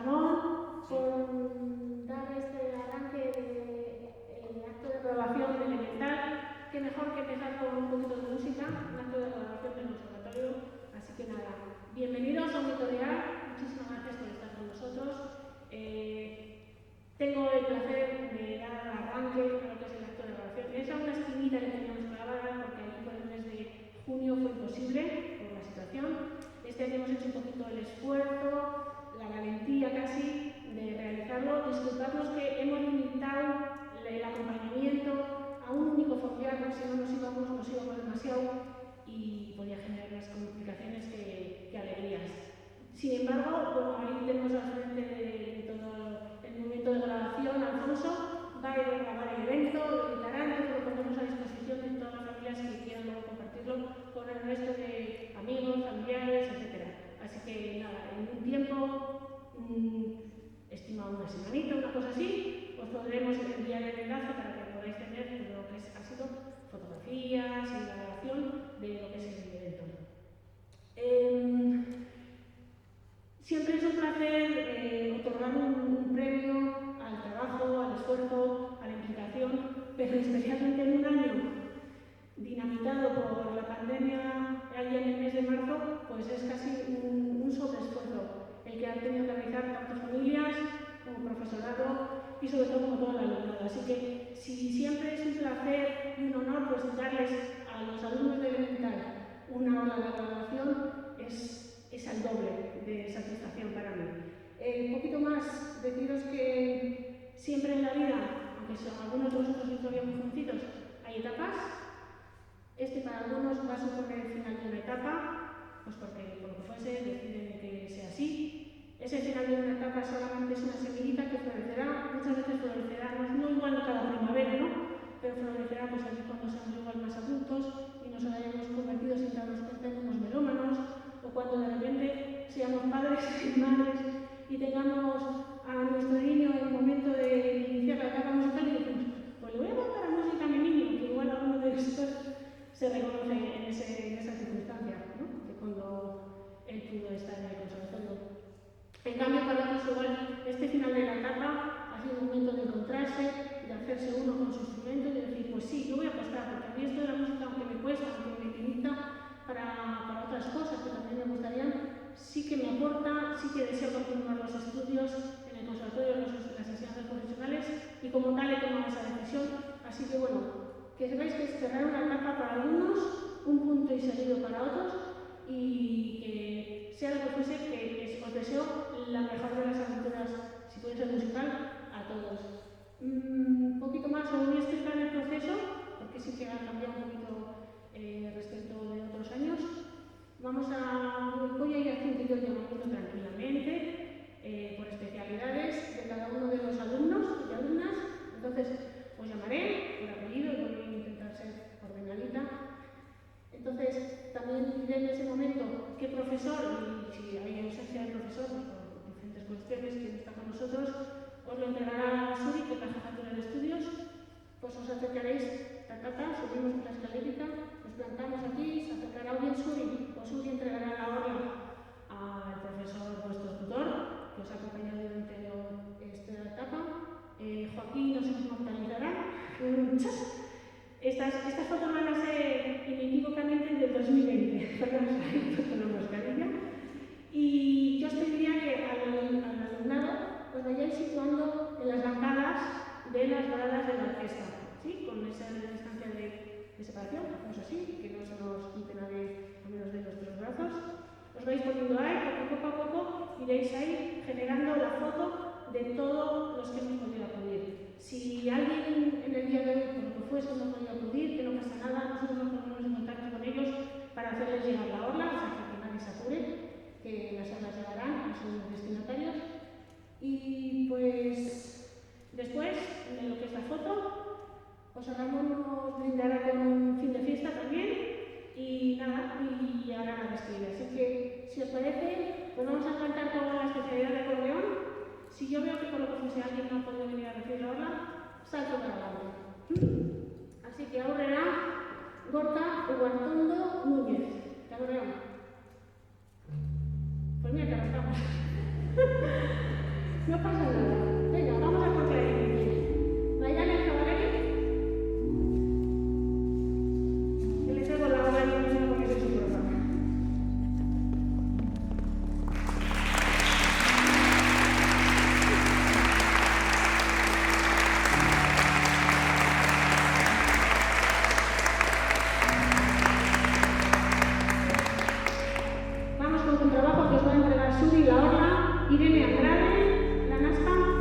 Ramón por dar este arranque del acto de graduación de Elemental. Qué mejor que empezar con un poquito de música, un acto de graduación del conservatorio. Así que nada, bienvenidos a Auditorial, muchísimas gracias por estar con nosotros. Tengo el placer de dar arranque a lo que es el acto de graduación. Esa es una esquinita que teníamos grabada porque aquí por el mes de junio fue imposible por la situación. Este año hemos hecho un poquito el esfuerzo, la valentía casi de realizarlo. Disculpadnos que hemos limitado el acompañamiento a un único familiar, porque si no nos íbamos demasiado y podía generar más complicaciones que alegrías. Sin embargo, bueno, ahí tenemos al frente de todo el movimiento de grabación, Alfonso, va a grabar el evento, lo editarán, lo ponemos a disposición de todas las familias que quieran luego compartirlo con el resto de amigos, familiares, etc. Así que nada, en un tiempo estimado una semanita, una cosa así, os podremos enviar el enlace para que podáis tener lo que ha sido fotografías y la grabación de lo que es el evento. Siempre es un placer otorgar un premio al trabajo, al esfuerzo, a la implicación, pero especialmente en un año dinamitado por la pandemia allá en el mes de marzo, pues es casi un sobreesfuerzo el que han tenido que realizar tantas familias como profesorado y sobre todo como toda la alumnada. Así que si siempre es un placer y un honor pues darles a los alumnos de Elemental una hora de graduación, es al doble de satisfacción para mí. Un poquito más, deciros que siempre en la vida, aunque algunos de vosotros sois todavía muy jovencitos, hay etapas. Este para algunos va a suponer el final de una etapa, pues porque por lo que fuese deciden que sea así. Ese final de una etapa solamente es una semillita que florecerá, muchas veces florecerá, no igual cada primavera, ¿no? Pero florecerá pues aquí cuando seamos igual más adultos y nos hayamos convertido sin darnos cuenta en unos melómanos, o cuando de repente seamos padres y madres y tengamos a nuestro niño en el momento de iniciar la etapa musical y decimos, pues le voy a contar a música a mi niño, que igual alguno de estos se reconoce en esa circunstancia, ¿no? De cuando él pudo estar en el conservatorio. En cambio, para otros igual, este final de la etapa ha sido un momento de encontrarse, de hacerse uno con su instrumento y de decir, pues sí, yo voy a apostar, porque a mí esto de la música, aunque me cuesta, aunque me limita para otras cosas que también me gustarían, sí que me aporta, sí que deseo continuar los estudios en el conservatorio, las enseñanzas profesionales, y como tal he tomado esa decisión. Así que bueno, que sepáis que es cerrar una etapa para algunos, un punto y seguido para otros, y que sea lo que fuese, que os deseo la mejor de las aventuras, si puede ser musical, a todos. Un poquito más, os voy a explicar el proceso, porque sí que ha cambiado un poquito respecto de otros años. Voy a ir haciendo yo el llamamiento tranquilamente, por especialidades de cada uno de los alumnos y alumnas. Entonces, os llamaré por apellido y voy a intentar ser ordenadita. Entonces, también diré en ese momento qué profesor, y si hay ausencia de profesor, pues por diferentes cuestiones, quien está con nosotros, os lo entregará Suri, que es la jefatura de estudios. Pues os acercaréis, subimos por la escalerita, nos plantamos aquí, se acercará bien Suri, o Suri entregará la orla al profesor, vuestro tutor, que os ha acompañado durante esta etapa. Joaquín nos inmortalizará. Estas fotos van a ser inequívocamente del 2020, porque nos ha hecho con la mascarilla. Y yo os pediría que al alumnado os vayáis situando en las bancadas de las gradas de la orquesta, ¿sí? Con esa distancia de separación, hacemos así, que no se nos quite nadie a menos de nuestros brazos. Os vais poniendo ahí, porque poco a poco iréis ahí generando la foto de todos los que hemos podido acudir. Si alguien en el día de hoy, por lo que fuese, no ha podido acudir, que no pasa nada, nosotros nos ponemos en contacto con ellos para hacerles llegar la orla, o sea que nadie se apure, que las orlas llegarán a sus destinatarios. Y pues después, de lo que es la foto, José Ramón nos brindará con un fin de fiesta también y nada, y hará la despedida. Así que, si os parece, pues vamos a cantar con la especialidad de acordeón. Si yo veo que por lo que fuese alguien no ha podido venir a recibir la orla, salto para adelante. Así que aurrera Gorka Ugartondo Núñez. ¿Te acordeón? Pues mira que arrancamos. No pasa nada. Venga, vamos a por Clarín. Vayan el cabaret. Que le traigo la hora y no porque soy su programa. Vamos con un trabajo que os va a entregar Suri La Orla, Irene Andrade, La Naspa.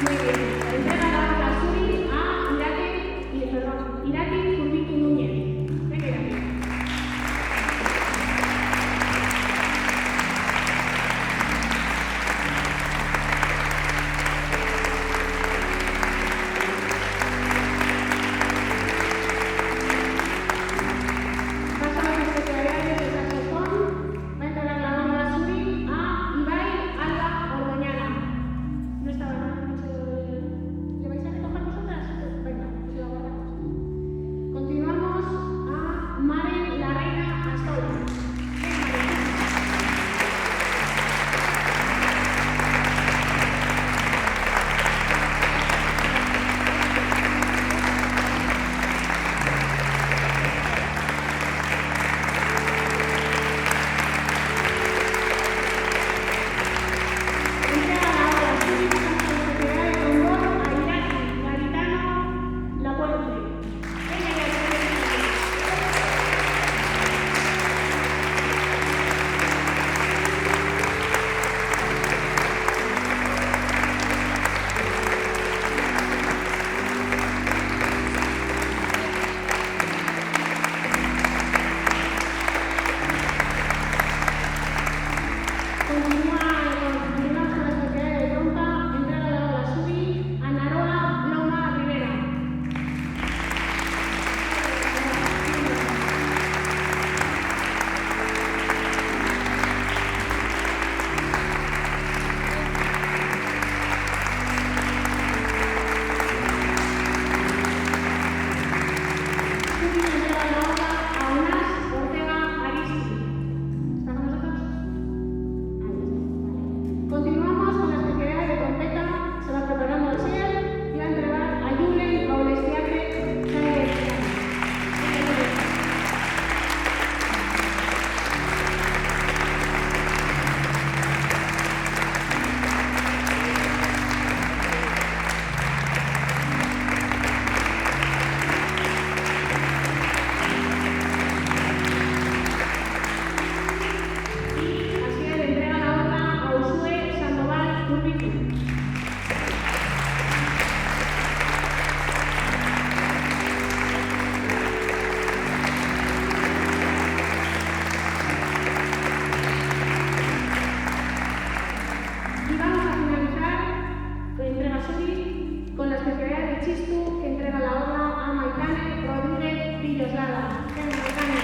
Muy bien. Entrega la obra Suri a Irati Curvitu Núñez. Venga, Irati. Paso a las especialidades de saxofón. Va a entregar la obra Suri a Ibai Alba Ordoñana. No estaba nada. ¿Le vais a recoger vosotras? Venga, pues la guardamos. Continuamos a Maren la Reina Astola. Entrega la obra Suri a la Sociedad de Trombón a Irati Garitano La Puente. Venga, Irati. Continuamos con la Sociedad de Trompa. Entrega la obra Suri a Naroa Loma Rivera. Suri entrega la obra a Unas Ortega Aristi. ¿Está con nosotros? Continuamos con la especialidad de trompeta. Se va preparando el SEAL y va a entregar a Julen Aulestiaque Sáenz. Y así le entrega la obra a Usue Sandoval Curvitu. Y vamos a finalizar con entrega Suri con la especialidad de Chistu, que entrega la obra a Maitane Rodríguez Villoslada. Venga, Maitane.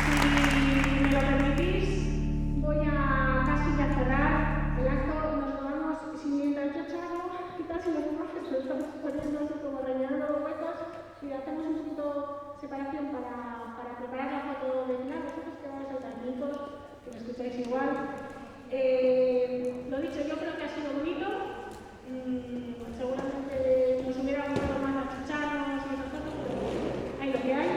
Si me lo permitís, voy a casi ya cerrar el acto. Nos vamos, si mientras yo charlo, quizás si los demás que lo estamos poniendo así como rellenando los huecos y hacemos un poquito separación para preparar la foto de final. Vosotros que vais a estar tranquilitos, que me escucháis igual. Lo dicho, yo creo que ha sido bonito. Seguramente nos hubiera gustado más achucharnos y esas cosas, pero hay lo que hay.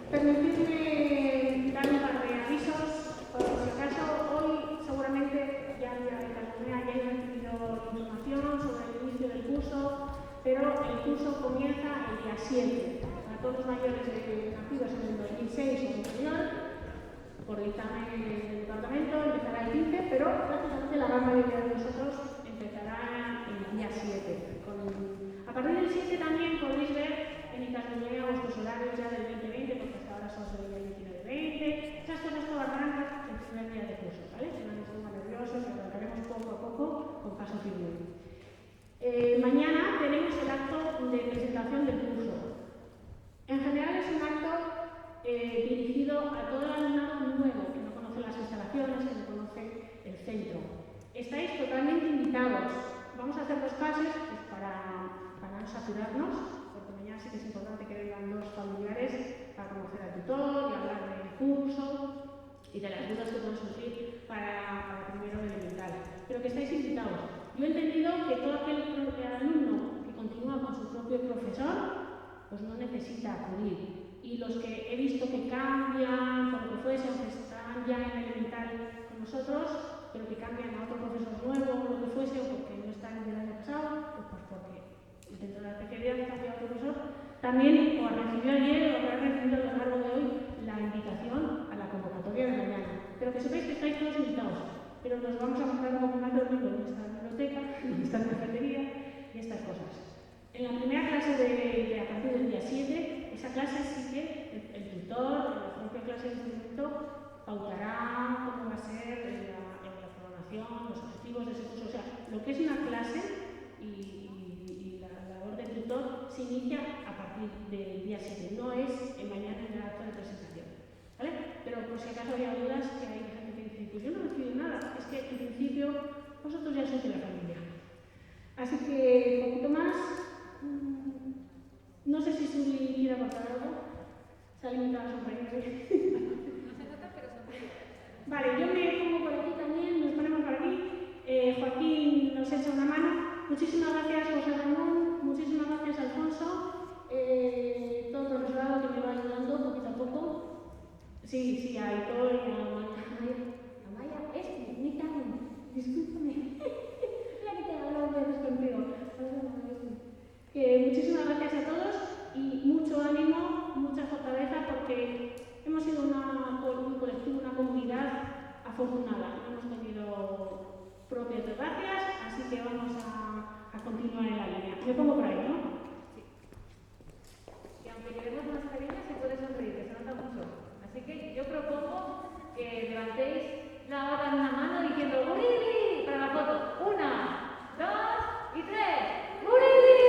Permitidme dar un par de avisos, por si acaso. Hoy seguramente ya había recibido información sobre el inicio del curso, pero el curso comienza el día 7. Para todos los mayores nacidos en el 2006 o anterior, por dictamen del departamento, empezará el 15, pero prácticamente la gran mayoría de nosotros empezará el día 7. A partir del 7 también podéis ver en Internet vuestros horarios ya del 2020, porque hasta ahora son sobre el 19-20. Esas cosas todas arrancan el primer día de curso, ¿vale? Si no nos pongan nerviosos, lo arrancaremos poco a poco con paso firme. Mañana tenemos el acto de presentación del curso. En general es un acto dirigido a todo el alumnado nuevo que no conoce las instalaciones, que no conoce el centro. Estáis totalmente invitados. Vamos a hacer dos fases pues, para no saturarnos, porque mañana sí que es importante que vengan dos familiares para conocer al tutor y hablar del curso y de las dudas que pueden surgir para primero elemental. Pero que estáis invitados. Yo he entendido que todo aquel alumno que continúa con su propio profesor, pues no necesita acudir. Y los que he visto que cambian, por lo que fuese, aunque están ya en elemental con nosotros, pero que cambian a otro profesor nuevo, o lo que fuese, o porque no están del año pasado, pues porque dentro También os recibió ayer, o habrá recibido a lo largo de hoy, la invitación a la convocatoria de mañana. Pero que sepáis que estáis todos invitados, pero nos vamos a mostrar un poco más domingo en esta biblioteca, en esta cafetería y estas cosas. En la primera clase a partir del día 7, esa clase sí que el tutor, en la propia clase de instrumento, pautará cómo va a ser la programación, los objetivos de ese curso. O sea, lo que es una clase y la labor del tutor se inicia a partir del día 7, no es mañana en el acto de presentación. ¿Vale? Pero por si acaso había dudas, que hay gente que dice, pues yo no he recibido nada, es que en principio vosotros ya sois de la familia. Así que, un poquito más. No sé si Suri quiere aportar algo. Se ha limitado a sonreír. No se nota, pero sonríe. Vale, yo me pongo por aquí también, nos ponemos por aquí. Joaquín nos echa una mano. Muchísimas gracias, José Ramón. Muchísimas gracias, Alfonso. Todo el profesorado que me va ayudando poquito a poco. Sí, a Aitor y a Maya. Es mi talón. Discúlpame. Mira que te he hablado veces contigo. Muchísimas gracias a todos y mucho ánimo, mucha fortaleza, porque hemos sido un colectivo, una comunidad afortunada. No hemos tenido propias desgracias, así que vamos a continuar en la línea. Me pongo por ahí, ¿no? Sí. Y aunque llevemos mascarilla, se puede sonreír, que se nota mucho. Así que yo propongo que levantéis ahora una mano diciendo ¡Uribi! Para la foto. 1, 2 y 3. ¡Uribi!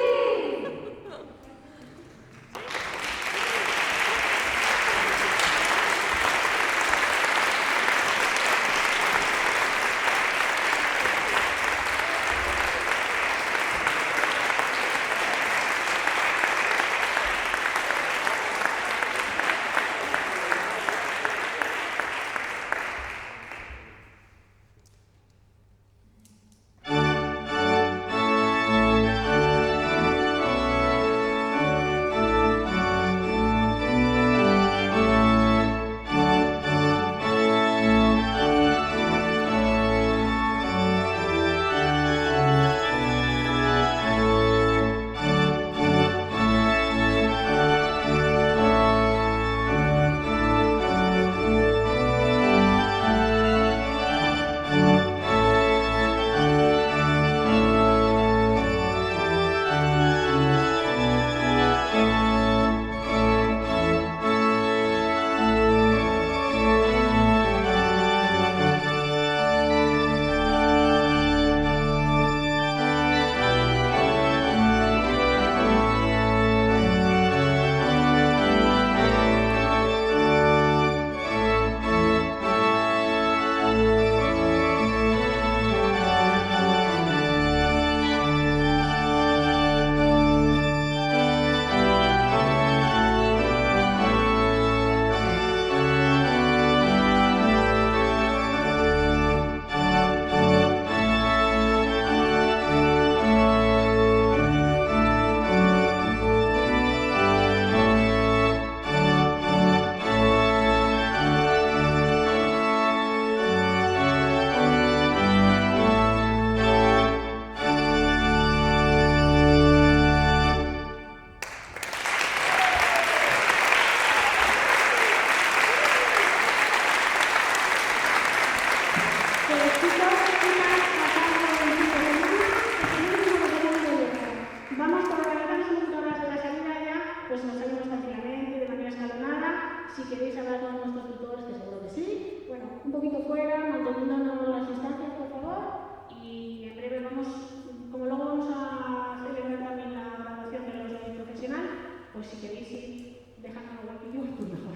Pues si queréis ir dejando un huequillo, pues mejor.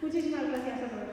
Muchísimas gracias a todos.